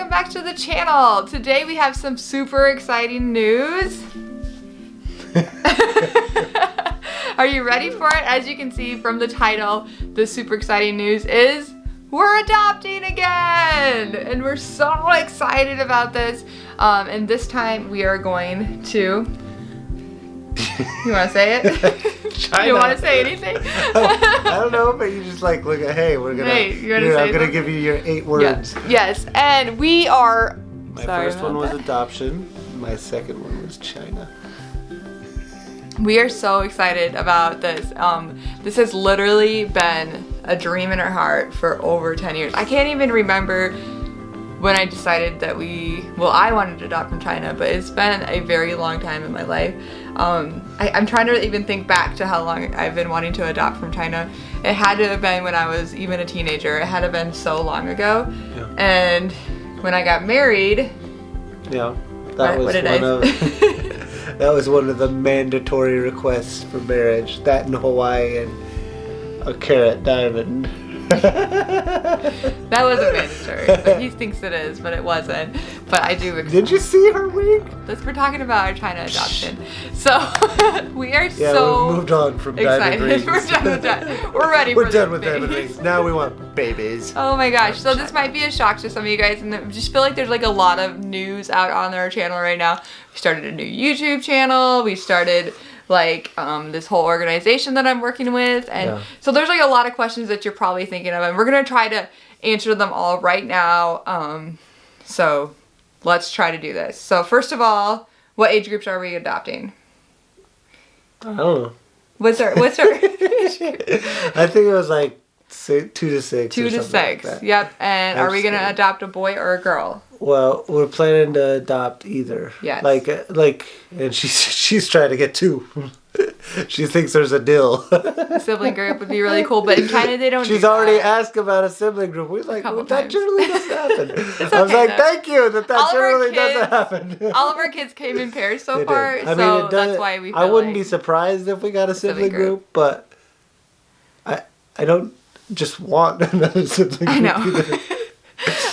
welcome back to the channel. Today we have some super exciting news. Are you ready for it? As you can see from the title, the super exciting news is we're adopting again! And we're so excited about this. And this time we are going to... You want to say it? China. You want to say anything? I don't know, but you just like look at, hey, we're gonna. Hey, I'm gonna give you your 8 words. Yeah. Yes, and we are. My first one was adoption. My second one was China. We are so excited about this. This has literally been a dream in our heart for over 10 years. I can't even remember when I decided that I wanted to adopt from China, but it's been a very long time in my life. I'm trying to even think back to how long I've been wanting to adopt from China. It had to have been when I was even a teenager. It had to have been so long ago. Yeah. And when I got married, yeah, that was one of the mandatory requests for marriage. That in Hawaii and a carat diamond. That wasn't mandatory, but he thinks it is, but it wasn't. But I do. Did you see her week? We're talking about our China adoption. So we are we've moved on from diamond rings. We're done with that. We're ready. We're done with diamond rings. Now we want babies. Oh my gosh! So this might be a shock to some of you guys, and I just feel like there's like a lot of news out on our channel right now. We started a new YouTube channel. We started like this whole organization that I'm working with, and so there's like a lot of questions that you're probably thinking of, and we're gonna try to answer them all right now. So let's try to do this. So first of all, what age groups are we adopting? I don't know. What's our age group? I think it was like 2 to 6. 2 to 6. Like yep. And are we gonna adopt a boy or a girl? Well, we're planning to adopt either. Yes. And she's trying to get 2. She thinks there's a deal. A sibling group would be really cool, but in China they don't. She's already asked about a sibling group. We're like, that generally doesn't happen. I was like, thank you that generally doesn't happen. All of our kids came in pairs so far, so that's why we. I wouldn't be surprised if we got a sibling group, but I don't just want another sibling group.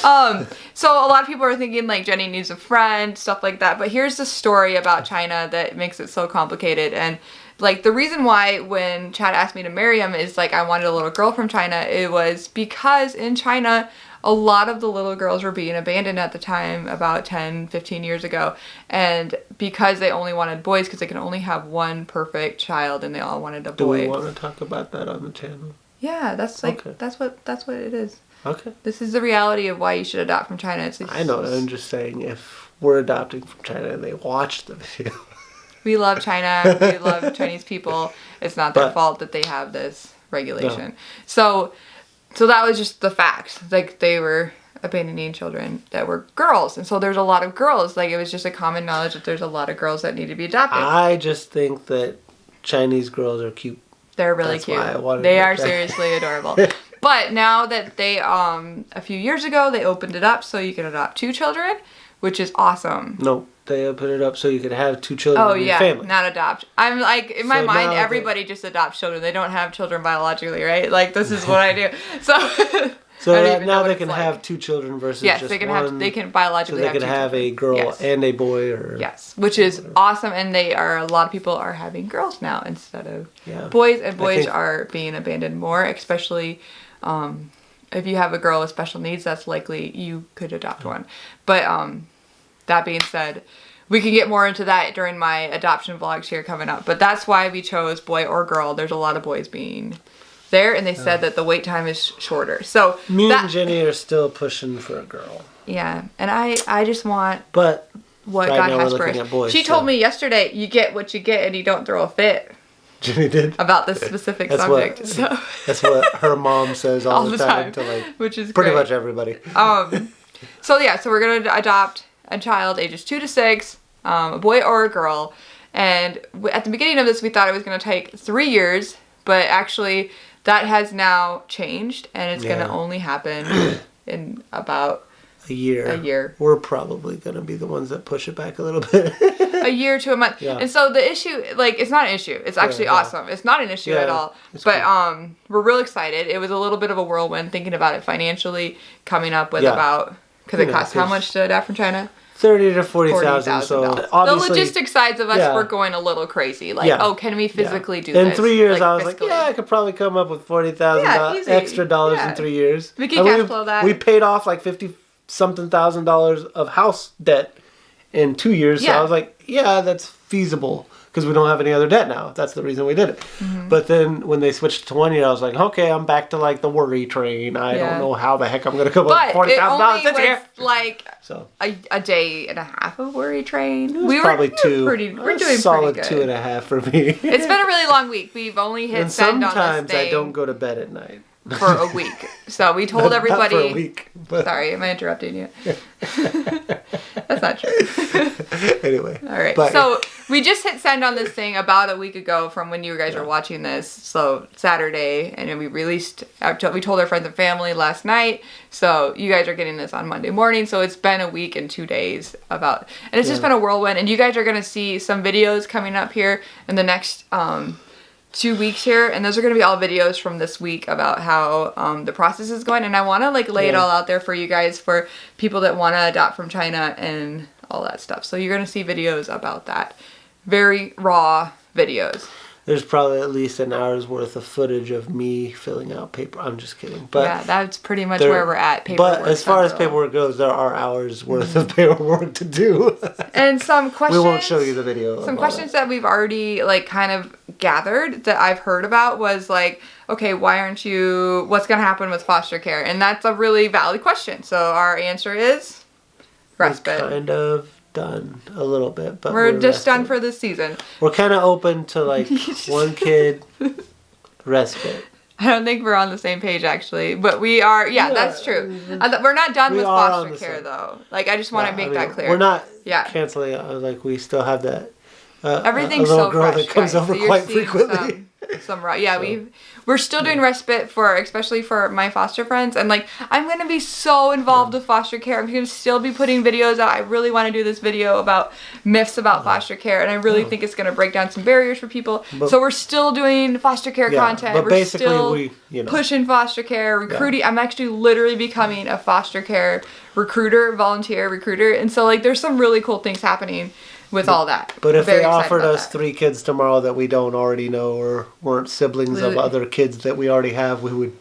I know. So a lot of people are thinking like Jenny needs a friend, stuff like that. But here's the story about China that makes it so complicated. And like the reason why when Chad asked me to marry him is like I wanted a little girl from China. It was because in China, a lot of the little girls were being abandoned at the time about 10, 15 years ago. And because they only wanted boys, because they can only have one perfect child and they all wanted a boy. Do we want to talk about that on the channel? Yeah, that's like, okay. That's what it is. Okay. This is the reality of why you should adopt from China. I know. I'm just saying if we're adopting from China and they watch the video. We love China. We love Chinese people. It's not their fault that they have this regulation. No. So that was just the fact. Like they were abandoning children that were girls. And so there's a lot of girls. Like it was just a common knowledge that there's a lot of girls that need to be adopted. I just think that Chinese girls are cute. They're really cute. They are seriously adorable. But now that they, a few years ago, they opened it up so you can adopt 2 children, which is awesome. No, they opened it up so you could have 2 children in your family. Not adopt. I'm like, in my mind, everybody just adopts children. They don't have children biologically, right? Like, this is what I do. So now they can have 2 children versus just one. Yes, they can biologically have 2 children. So they can have a girl and a boy. Yes, which is awesome. And a lot of people are having girls now instead of boys. And boys are being abandoned more, especially... if you have a girl with special needs, that's likely you could adopt one. But that being said, we can get more into that during my adoption vlogs here coming up. But that's why we chose boy or girl. There's a lot of boys being there, and they said that the wait time is shorter. So me and Jenny are still pushing for a girl. Yeah, and I just want what God has for us. She told me yesterday, you get what you get and you don't throw a fit. Jenny did? About this specific subject. That's what her mom says all the time to like which is pretty much everybody. So we're going to adopt a child ages 2 to 6, a boy or a girl. And at the beginning of this, we thought it was going to take 3 years, but actually that has now changed, and it's going to only happen in about a year. We're probably going to be the ones that push it back a little bit. A year to a month. Yeah. And so the issue, like, it's not an issue. It's actually awesome. It's not an issue at all. But cool. We're real excited. It was a little bit of a whirlwind thinking about it financially, coming up with about Because it costs how much to adapt from China? 30 to 40,000. So obviously, the logistics sides of us were going a little crazy. Like, can we physically do this? In 3 years, I was like, I could probably come up with $40,000 extra dollars in 3 years. We can cash flow that. We paid off like $50-something thousand of house debt in 2 years. So I was like, that's feasible. Because we don't have any other debt now. That's the reason we did it. Mm-hmm. But then when they switched to 1 year, I was like, okay, I'm back to like the worry train. I don't know how the heck I'm going to come up with $40,000 this year. Like a day and a half of worry train. We were probably two. We're doing solid pretty good. 2.5 for me. It's been a really long week. We've only hit send on this thing. Sometimes I don't go to bed at night. For a week. So we told everybody. Not for a week. But... Sorry, am I interrupting you? That's not true. Anyway. All right. So we just hit send on this thing about a week ago from when you guys were watching this. So Saturday, and then we released. We told our friends and family last night. So you guys are getting this on Monday morning. So it's been a week and 2 days and it's just been a whirlwind. And you guys are gonna see some videos coming up here in the next 2 weeks here, and those are going to be all videos from this week about how the process is going, and I want to like lay it all out there for you guys, for people that want to adopt from China and all that stuff. So you're going to see videos about that, very raw videos. There's probably at least an hour's worth of footage of me filling out paper. I'm just kidding. But yeah, that's pretty much where we're at. Paperwork but as far as paperwork goes, there are hours worth of paperwork to do. And some questions. We won't show you the video. Some questions that we've already like kind of gathered that I've heard about was like, okay, what's going to happen with foster care? And that's a really valid question. So our answer is respite. It's kind of done a little bit, but we're just done for this season. We're kind of open to like one kid respite. I don't think we're on the same page actually, but we are. Yeah, that's true. We're not done with foster care though. Like I just want to make that clear. We're not canceling. Like we still have that. Everything's a little so girl fresh, that comes guys. over So quite frequently. We're still doing respite especially for my foster friends, and like I'm gonna be so involved with foster care. I'm gonna still be putting videos out. I really want to do this video about myths about foster care, and I really think it's gonna break down some barriers for people. So we're still doing foster care content. But we're basically still pushing foster care, recruiting. I'm actually literally becoming a foster care volunteer recruiter, and so like there's some really cool things happening with all that. But if they offered us 3 kids tomorrow that we don't already know or weren't siblings of other kids that we already have, we would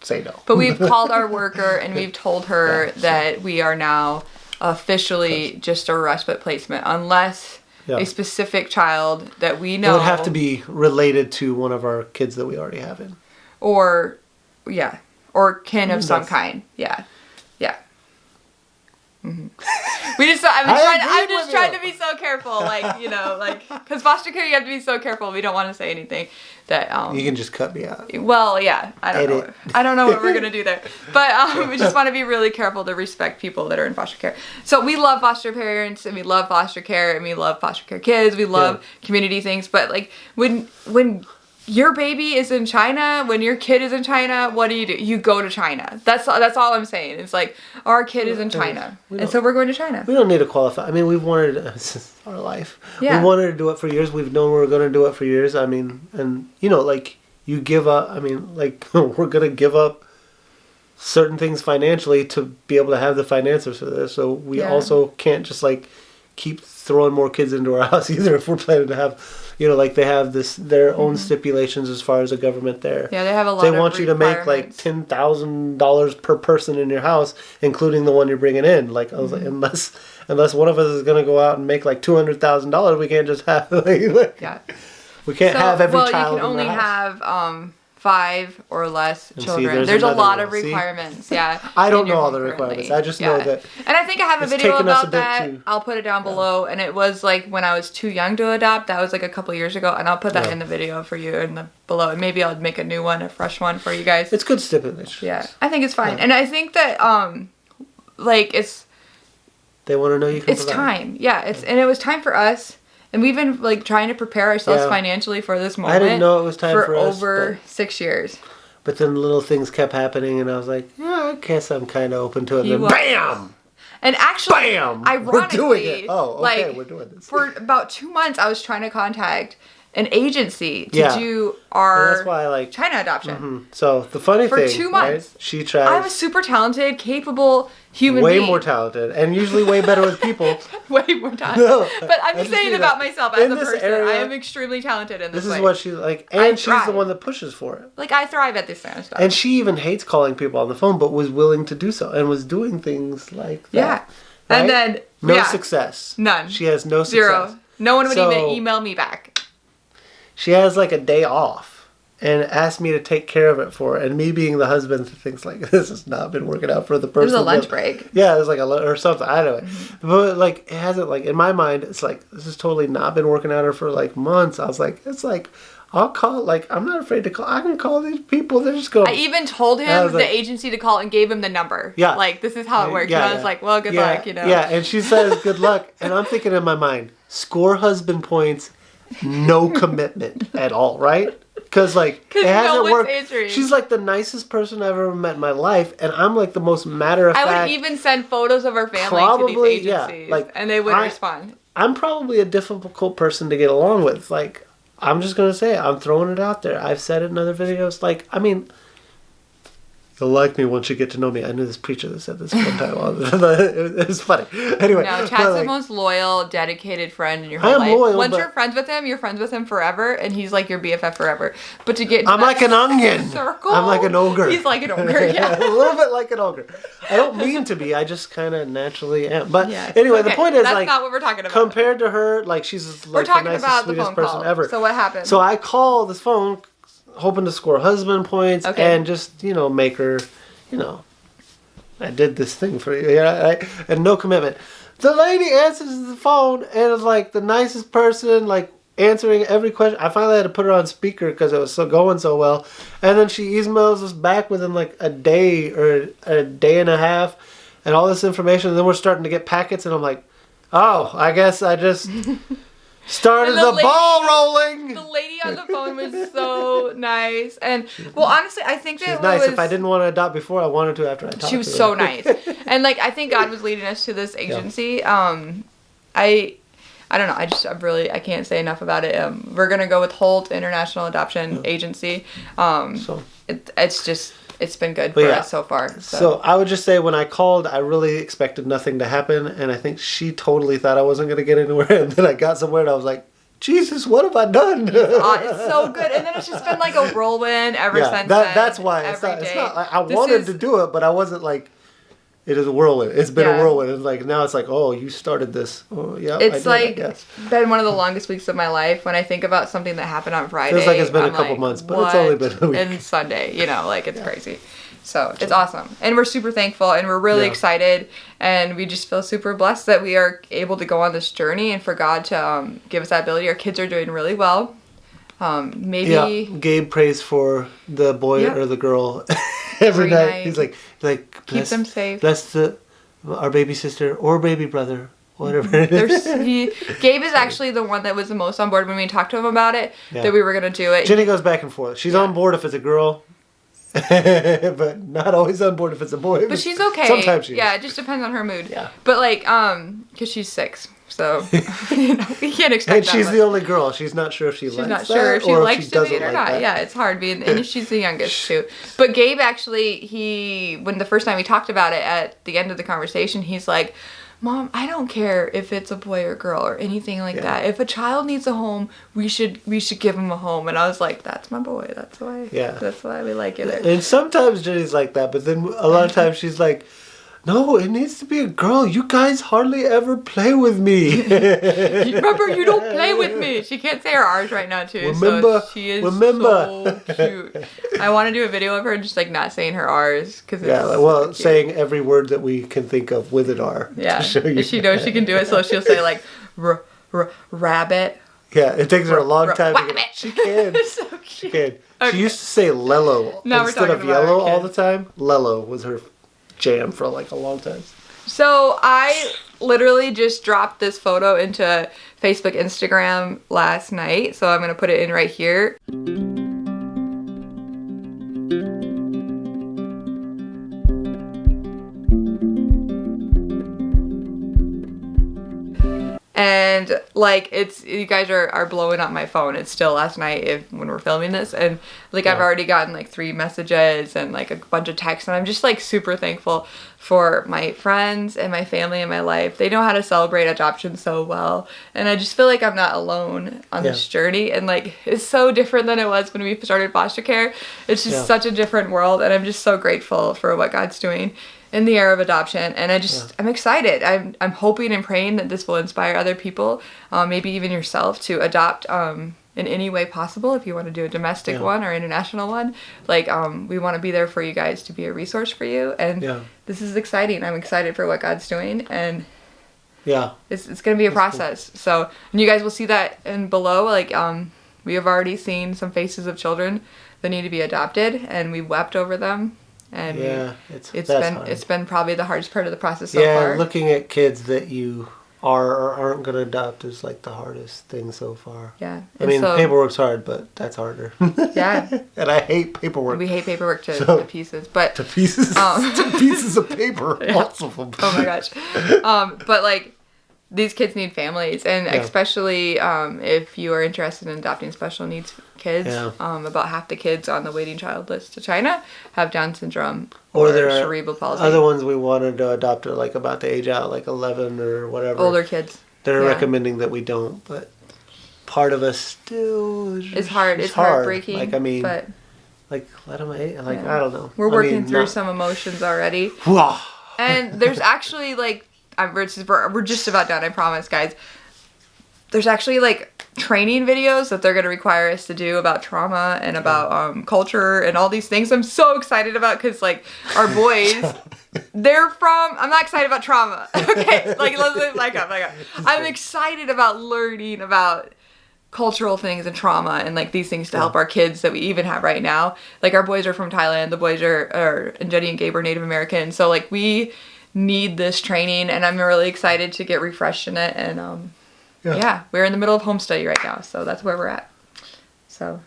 say no. But we've called our worker and we've told her that we are now officially just a respite placement, unless a specific child that we know. It would have to be related to one of our kids that we already have in. Or kin of some kind. Yeah. Mm-hmm. I'm just trying to be so careful, because foster care you have to be so careful. We don't want to say anything that you can just cut me out. Well, yeah, I don't know what we're gonna do there, but we just want to be really careful to respect people that are in foster care. So we love foster parents, and we love foster care, and we love foster care kids. We love community things, but like when your baby is in China, when your kid is in China, what do? You go to China. That's all I'm saying. It's like, our kid is in China, and so we're going to China. We don't need to qualify. I mean, we've wanted, this is our life. Yeah. We wanted to do it for years. We've known we were going to do it for years. I mean, and like, you give up, I mean, like, we're going to give up certain things financially to be able to have the finances for this. So we also can't just like keep throwing more kids into our house either if we're planning to have... like they have their own stipulations as far as the government there. Yeah, they have a lot of They want you to make like $10,000 per person in your house, including the one you're bringing in. Like, I was like, unless one of us is going to go out and make like $200,000, we can't just have we can't have every child in the house. You can only have 5 or less children. There's a lot of requirements. Yeah. I don't know all the requirements. I just know that. And I think I have a video about that. I'll put it down below. And it was like when I was too young to adopt. That was like a couple years ago. And I'll put that in the video for you below. And maybe I'll make a new one, a fresh one for you guys. It's good stipulations. Yeah. I think it's fine. Yeah. And I think that it's... They want to know you can provide. Time. Yeah. And it was time for us. And we've been like trying to prepare ourselves financially for this moment. I didn't know it was time for us. Over 6 years. But then little things kept happening, and I was like, I guess I'm kind of open to it. And then bam! And actually, bam! Ironically, we're doing it. Oh, okay, we're doing this. For about 2 months, I was trying to contact an agency to do our that's why I like China adoption. Mm-hmm. So the funny for thing, 2 months, right? She tries. I'm a super talented, capable human way being. more talented, and usually way better with people. Way more talented. No, but I'm just saying about myself as a person. Area, I am extremely talented in this way. This is what she's like, and she's the one that pushes for it. Like, I thrive at this kind of stuff. And she even hates calling people on the phone, but was willing to do so, and was doing things like that. Yeah. Right? And then... No success. None. She has no success. Zero. No one would even email me back. She has like a day off and asked me to take care of it for her. And me being the husband thinks like, this has not been working out for the person. It was a lunch break. Yeah, it was like or something. I don't know. But like, it hasn't like, in my mind, it's like, this has totally not been working out for like months. I was like, it's like, I'll call, like, I'm not afraid to call. I can call these people. They're just going. I even told him the agency to call and gave him the number. Yeah. Like, this is how it works. Yeah, and I was like, well, good luck, you know. Yeah, and she says, good luck. And I'm thinking in my mind, score husband points, no commitment at all, right? Because, like, it hasn't worked. Answering. She's, like, the nicest person I've ever met in my life. And I'm, like, the most matter-of-fact. I would even send photos of her family to these agencies. Yeah, like, and they wouldn't respond. I'm probably a difficult person to get along with. Like, I'm just going to say it. I'm throwing it out there. I've said it in other videos. Like, I mean, you'll like me once you get to know me. I knew this preacher that said this one time. It was funny. Anyway. No, Chad's the most loyal, dedicated friend in your whole life. Loyal, once you're friends with him forever, and he's like your BFF forever. But to get into I'm like an onion. Circle, I'm like an ogre. He's like an ogre, yeah. A little bit like an ogre. I don't mean to be. I just kind of naturally am. But anyway, the point is, that's like, not what we're talking about. Compared to her, like, she's like the nicest, sweetest person ever. So what happened? So I call this phone, hoping to score husband points and just, you know, make her, you know, I did this thing for you, and no commitment. The lady answers the phone and is like the nicest person, like answering every question. I finally had to put her on speaker because it was going so well. And then she emails us back within like a day or a day and a half and all this information. And then we're starting to get packets and I'm like, oh, I guess I just started the ball rolling. The lady on the phone was so nice. And, well, honestly, I think that she's nice. If I didn't want to adopt before, I wanted to after I talked to her. She was so nice. And, like, I think God was leading us to this agency. I don't know. I can't say enough about it. We're going to go with Holt International Adoption Agency. It's been good for us so far. So I would just say when I called, I really expected nothing to happen. And I think she totally thought I wasn't going to get anywhere. And then I got somewhere and I was like, Jesus, what have I done? It's so good. And then it's just been like a whirlwind ever since then. That's why. It's not like I wanted to do it, but I wasn't like, it is a whirlwind. It's been a whirlwind. It's like, now it's like, oh, you started this. Oh, yeah, it's been one of the longest weeks of my life. When I think about something that happened on Friday, feels like it's been a couple months, but it's only been a week. And Sunday, like, it's crazy. So it's awesome. And we're super thankful and we're really excited. And we just feel super blessed that we are able to go on this journey and for God to give us that ability. Our kids are doing really well. Gabe prays for the boy or the girl every night. He's like keep them safe. Bless our baby sister or baby brother, whatever. Gabe is actually the one that was the most on board when we talked to him about it, that we were going to do it. Jenny goes back and forth. She's on board if it's a girl, but not always on board if it's a boy. But she's okay. Sometimes she is. Yeah, it just depends on her mood. Yeah. But like, because she's 6. So, we can't expect and she's the only girl. She's not sure if she likes that. She's not sure if she likes to be it or not. That. Yeah, it's hard being, and she's the youngest too. But Gabe actually, when the first time we talked about it at the end of the conversation, he's like, Mom, I don't care if it's a boy or girl or anything like that. If a child needs a home, we should give him a home. And I was like, that's my boy. That's why we like it. And sometimes Jenny's like that, but then a lot of times she's like, no, it needs to be a girl. You guys hardly ever play with me. Remember, you don't play with me. She can't say her R's right now, too. So she is so cute. I want to do a video of her just, like, not saying her R's. So saying every word that we can think of with an R. Yeah. To show you. She knows she can do it, so she'll say, like, rabbit. Yeah, it takes her a long time to get it. She can. So cute. She can. Okay. She used to say Lello instead of yellow all the time. Lello was her jam for like a long time. So I literally just dropped this photo into Facebook, Instagram last night. So I'm going to put it in right here. And like you guys are blowing up my phone. It's still last night when we're filming this, and like I've already gotten like 3 messages and like a bunch of texts, and I'm just like super thankful for my friends and my family and my life. They know how to celebrate adoption so well, and I just feel like I'm not alone on this journey. And like it's so different than it was when we started foster care. It's just such a different world, and I'm just so grateful for what God's doing in the era of adoption. And I'm excited. I'm hoping and praying that this will inspire other people, maybe even yourself, to adopt in any way possible. If you want to do a domestic one or international one, like we want to be there for you guys, to be a resource for you. And this is exciting. I'm excited for what God's doing, and it's going to be a process. Cool. So, and you guys will see that in below. Like we have already seen some faces of children that need to be adopted, and we wept over them. And it's been probably the hardest part of the process so far. Yeah, looking at kids that you are or aren't going to adopt is like the hardest thing so far. Yeah. I mean, paperwork's hard, but that's harder. Yeah. And I hate paperwork. We hate paperwork to pieces. But to pieces? To pieces of paper. Lots of them. Oh my gosh. But like, these kids need families, and especially if you are interested in adopting special needs kids. About half the kids on the waiting child list to China have Down syndrome or there are cerebral palsy. Other ones we wanted to adopt are like about to age out, like 11 or whatever. Older kids. They're recommending that we don't, but part of us still it's hard. It's heartbreaking. Like, I mean, but like let them age. Like I don't know. We're working through some emotions already. And there's actually like. We're just about done, I promise, guys. There's actually like training videos that they're going to require us to do about trauma and about culture and all these things. I'm so excited about, because like our boys, I'm not excited about trauma. Okay, like let's back up. I'm excited about learning about cultural things and trauma and like these things to help our kids that we even have right now. Like our boys are from Thailand. The boys and Jenny and Gabe are Native American. So like we need this training, and I'm really excited to get refreshed in it. And we're in the middle of home study right now, so that's where we're at. So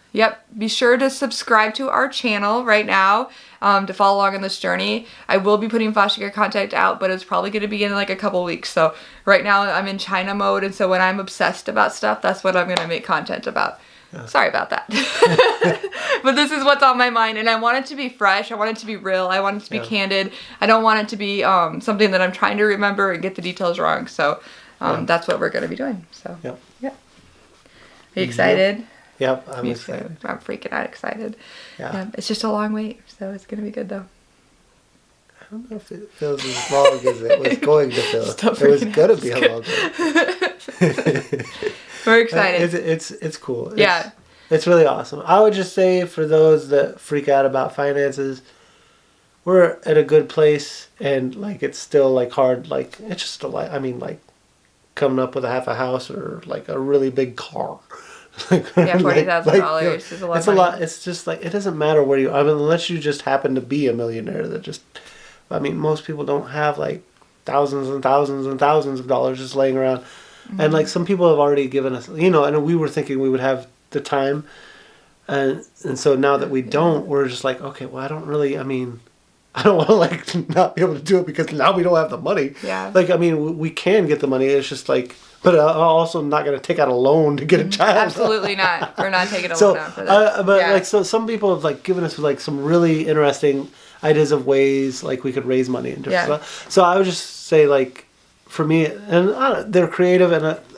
be sure to subscribe to our channel right now to follow along on this journey. I will be putting foster care content out, but it's probably going to be in like a couple weeks. So right now I'm in China mode, and so when I'm obsessed about stuff, that's what I'm going to make content about. Sorry about that. But this is what's on my mind, and I want it to be fresh. I want it to be real. I want it to be candid. I don't want it to be something that I'm trying to remember and get the details wrong. So that's what we're going to be doing. So Are you excited? Yep, I'm excited. I'm freaking out excited. Yeah. It's just a long wait, so it's going to be good though. I don't know if it feels as long as it was going to feel. It was going to be a long wait. We're excited. It's cool. It's really awesome. I would just say, for those that freak out about finances, we're at a good place, and like it's still like hard. Like it's just like coming up with half a house or like a really big car. $40,000 is a lot. It's a lot. It's just like it doesn't matter where you. I mean, unless you just happen to be a millionaire. Most people don't have like thousands and thousands and thousands of dollars just laying around. Mm-hmm. And like some people have already given us, and we were thinking we would have the time, and so now that we don't, we're just like, okay, well, I don't want to like not be able to do it because now we don't have the money. Yeah. Like, I mean, we can get the money. It's just like, but I'm also not going to take out a loan to get a child. Absolutely not. We're not taking a loan out for that. Like, so some people have like given us like some really interesting ideas of ways like we could raise money and different stuff. So I would just say, like, for me, and they're creative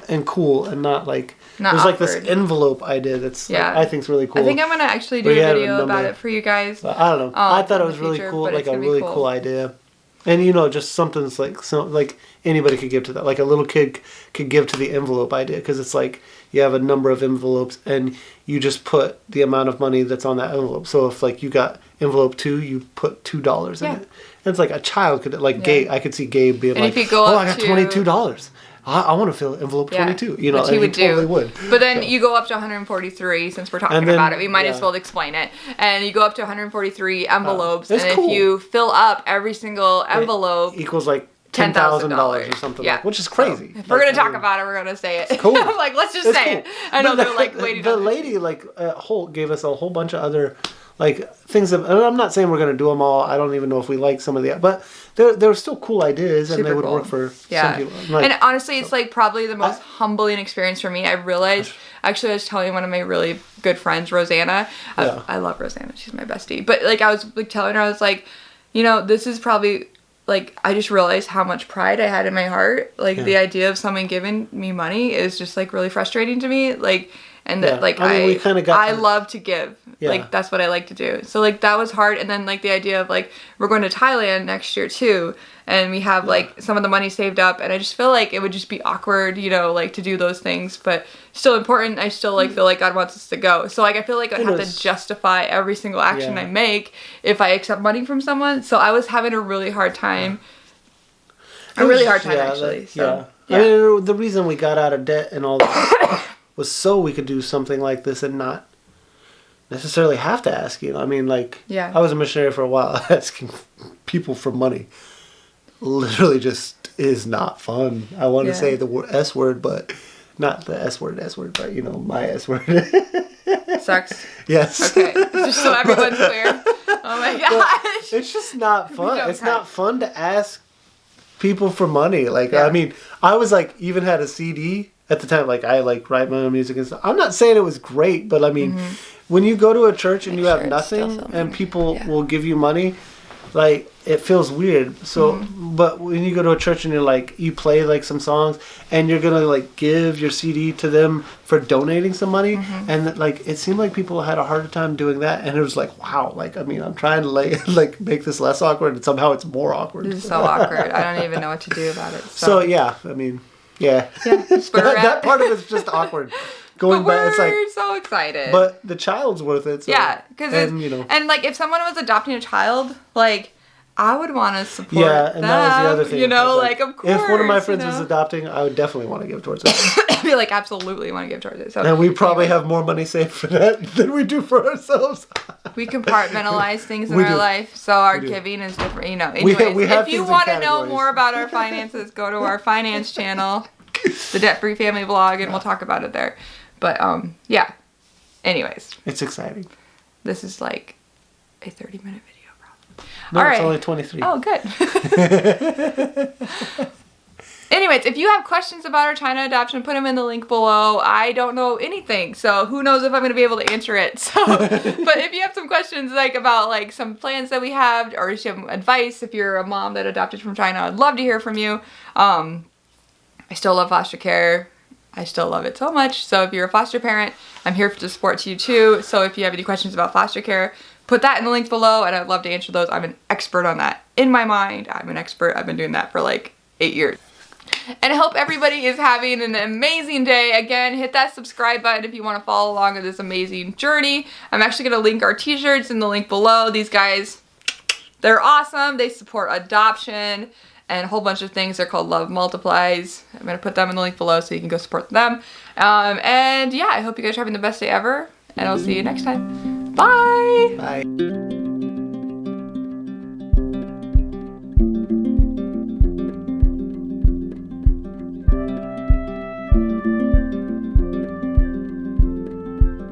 and cool, and not like there's awkward. Like this envelope idea that's like, I think is really cool. I think I'm gonna actually do a video about it for you guys. But I don't know. I thought it was really cool, like a really cool idea, and just something's like anybody could give to that. Like a little kid could give to the envelope idea, because it's like you have a number of envelopes and you just put the amount of money that's on that envelope. So if like you got envelope 2, you put $2 in it. And it's like a child could Gabe. I could see Gabe being and like, I got $22. I want to fill envelope 22. Which and he totally would. But then you go up to 143, since we're talking about it. We might as well explain it. And you go up to 143 envelopes, and if you fill up every single envelope, it equals like $10,000 or something, which is crazy. So if we're gonna talk about it, we're gonna say it. It's cool. I'm like, let's just say it. I know they're like waiting. The lady gave us a whole bunch of other like things that, and I'm not saying we're going to do them all. I don't even know if we like some of the, but they're still cool ideas and Super they would cool. work for some people. Like, and honestly, it's like probably the most humbling experience for me. I realized, actually, I was telling one of my really good friends, Rosanna. I love Rosanna. She's my bestie. But like I was like telling her, I was like, you know, this is probably like, I just realized how much pride I had in my heart. Like the idea of someone giving me money is just like really frustrating to me. Like, and that like I mean, we kind of got I love to give. Like that's what I like to do. So like that was hard. And then like the idea of like we're going to Thailand next year too, and we have like some of the money saved up, and I just feel like it would just be awkward, you know, like to do those things, but still important. I still like feel like God wants us to go. So like I feel like I'd have to justify every single action I make if I accept money from someone. So I was having a really hard time. Actually. So I mean, the reason we got out of debt and all that was so we could do something like this and not necessarily have to ask you. I mean, like, I was a missionary for a while. Asking people for money literally just is not fun. I want to say the S word, but not the S word, but, you know, my S word. Sucks. Yes. Okay, just so everyone's clear. Oh my gosh. It's just not fun. It's not fun to ask people for money. Like, I mean, I was like, even had a CD at the time. Like, I like write my own music and stuff. I'm not saying it was great, but I mean, when you go to a church and you have nothing and people will give you money, like, it feels weird. So, but when you go to a church and you're like, you play like some songs and you're gonna like give your CD to them for donating some money, and like it seemed like people had a harder time doing that, and it was like, wow, like, I mean, I'm trying to like make this less awkward, and somehow it's more awkward. This is so awkward. I don't even know what to do about it. So yeah, I mean, that part of it's just awkward. Going back, it's like we're so excited. But the child's worth it. So, because you know, and like if someone was adopting a child, like I would want to support. And that was the other thing. You know, like of course. If one of my friends was adopting, I would definitely want to give towards it. I'd be like, absolutely want to give towards it. So, and we probably have more money saved for that than we do for ourselves. We compartmentalize things in our life, so our giving is different. You know, anyways, we have if you want to know more about our finances, go to our finance channel, the Debt Free Family Vlog, and we'll talk about it there. But anyways, it's exciting. This is like a 30-minute video, probably. No, it's only 23. Oh, good. Anyways, if you have questions about our China adoption, put them in the link below. I don't know anything, so who knows if I'm going to be able to answer it. So, but if you have some questions like about like some plans that we have, or if you have advice, if you're a mom that adopted from China, I'd love to hear from you. I still love foster care. I still love it so much. So if you're a foster parent, I'm here to support you too. So if you have any questions about foster care, put that in the link below, and I'd love to answer those. I'm an expert on that. In my mind, I'm an expert. I've been doing that for like 8 years. And I hope everybody is having an amazing day. Again, hit that subscribe button if you want to follow along with this amazing journey. I'm actually going to link our t-shirts in the link below. These guys, they're awesome. They support adoption and a whole bunch of things. They're called Love Multiplies. I'm going to put them in the link below so you can go support them. And yeah, I hope you guys are having the best day ever. And I'll see you next time. Bye! Bye.